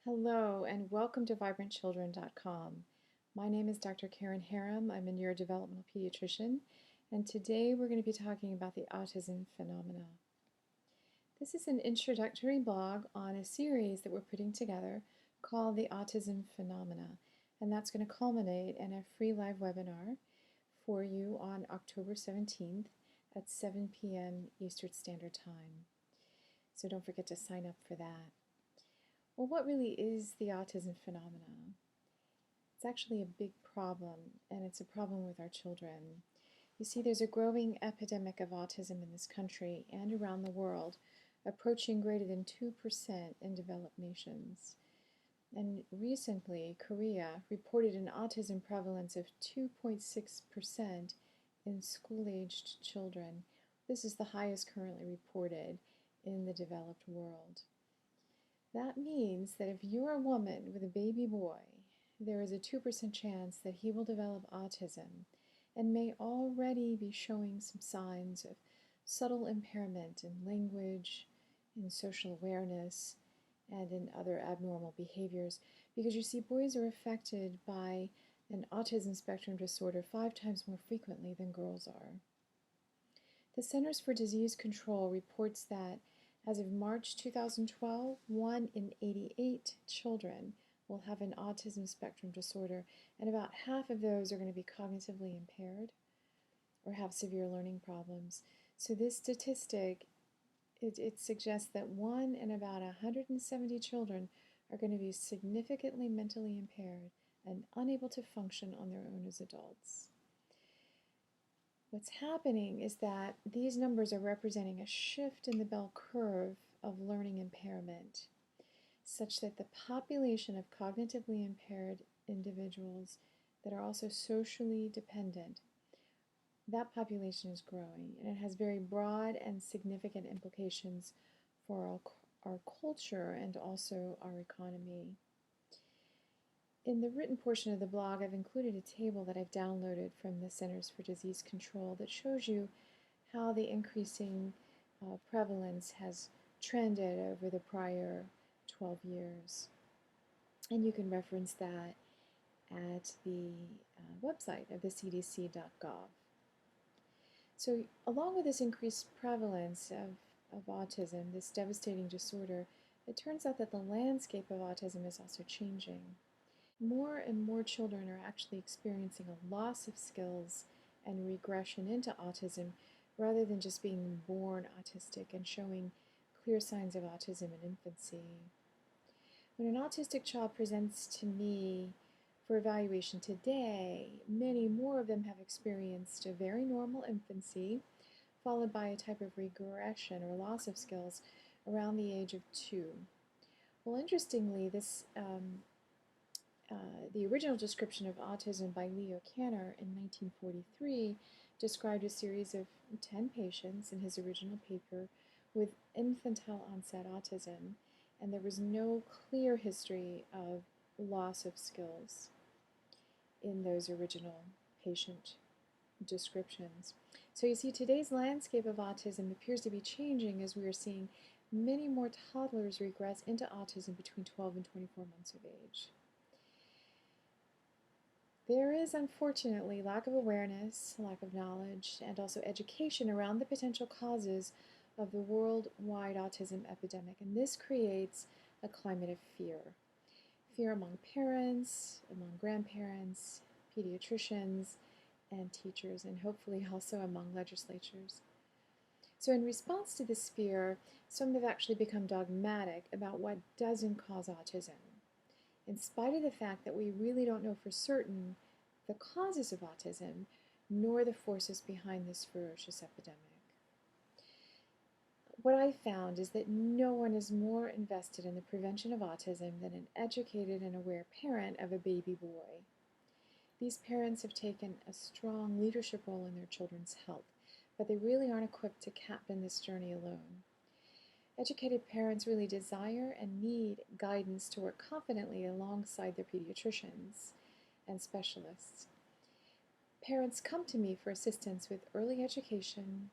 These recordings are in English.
Hello and welcome to vibrantchildren.com. My name is Dr. Karen Haram. I'm a neurodevelopmental pediatrician, and today we're going to be talking about the autism phenomena. This is an introductory blog on a series that we're putting together called the Autism Phenomena, and that's going to culminate in a free live webinar for you on October 17th at 7 p.m. Eastern Standard Time. So don't forget to sign up for that. Well, what really is the autism phenomenon? It's actually a big problem, and it's a problem with our children. You see, there's a growing epidemic of autism in this country and around the world, approaching greater than 2% in developed nations. And recently, Korea reported an autism prevalence of 2.6% in school-aged children. This is the highest currently reported in the developed world. That means that if you're a woman with a baby boy, there is a 2% chance that he will develop autism and may already be showing some signs of subtle impairment in language, in social awareness, and in other abnormal behaviors. Because you see, boys are affected by an autism spectrum disorder 5 times more frequently than girls are. The Centers for Disease Control reports that as of March 2012, 1 in 88 children will have an autism spectrum disorder, and about half of those are going to be cognitively impaired or have severe learning problems. So this statistic, it suggests that 1 in about 170 children are going to be significantly mentally impaired and unable to function on their own as adults. What's happening is that these numbers are representing a shift in the bell curve of learning impairment, such that the population of cognitively impaired individuals that are also socially dependent, that population is growing, and it has very broad and significant implications for our culture and also our economy. In the written portion of the blog, I've included a table that I've downloaded from the Centers for Disease Control that shows you how the increasing prevalence has trended over the prior 12 years. And you can reference that at the website of the cdc.gov. So along with this increased prevalence of autism, this devastating disorder, it turns out that the landscape of autism is also changing. More and more children are actually experiencing a loss of skills and regression into autism rather than just being born autistic and showing clear signs of autism in infancy. When an autistic child presents to me for evaluation today, many more of them have experienced a very normal infancy followed by a type of regression or loss of skills around the age of 2. Well, interestingly, the original description of autism by Leo Kanner in 1943 described a series of 10 patients in his original paper with infantile onset autism, and there was no clear history of loss of skills in those original patient descriptions. So you see, today's landscape of autism appears to be changing as we are seeing many more toddlers regress into autism between 12 and 24 months of age. There is, unfortunately, lack of awareness, lack of knowledge, and also education around the potential causes of the worldwide autism epidemic, and this creates a climate of fear. Fear among parents, among grandparents, pediatricians, and teachers, and hopefully also among legislatures. So in response to this fear, some have actually become dogmatic about what doesn't cause autism, in spite of the fact that we really don't know for certain the causes of autism, nor the forces behind this ferocious epidemic. What I found is that no one is more invested in the prevention of autism than an educated and aware parent of a baby boy. These parents have taken a strong leadership role in their children's health, but they really aren't equipped to captain this journey alone. Educated parents really desire and need guidance to work confidently alongside their pediatricians and specialists. Parents come to me for assistance with early education,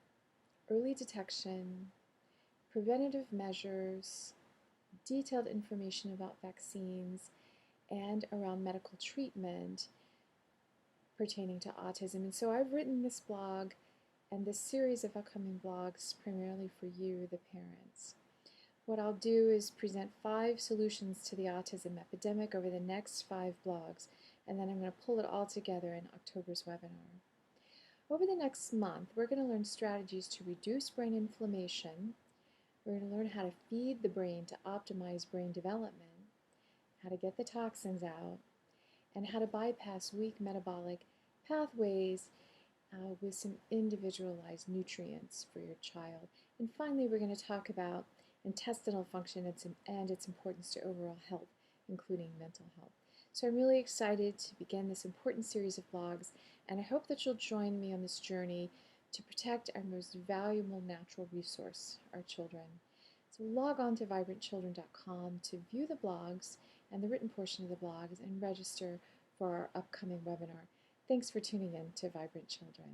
early detection, preventative measures, detailed information about vaccines and around medical treatment pertaining to autism. And so I've written this blog and this series of upcoming blogs primarily for you, the parents. What I'll do is present 5 solutions to the autism epidemic over the next 5 blogs, and then I'm going to pull it all together in October's webinar. Over the next month, we're going to learn strategies to reduce brain inflammation. We're going to learn how to feed the brain to optimize brain development, how to get the toxins out, and how to bypass weak metabolic pathways with some individualized nutrients for your child. And finally, we're going to talk about intestinal function and its importance to overall health, including mental health. So I'm really excited to begin this important series of blogs, and I hope that you'll join me on this journey to protect our most valuable natural resource, our children. So log on to vibrantchildren.com to view the blogs and the written portion of the blogs and register for our upcoming webinar. Thanks for tuning in to Vibrant Children.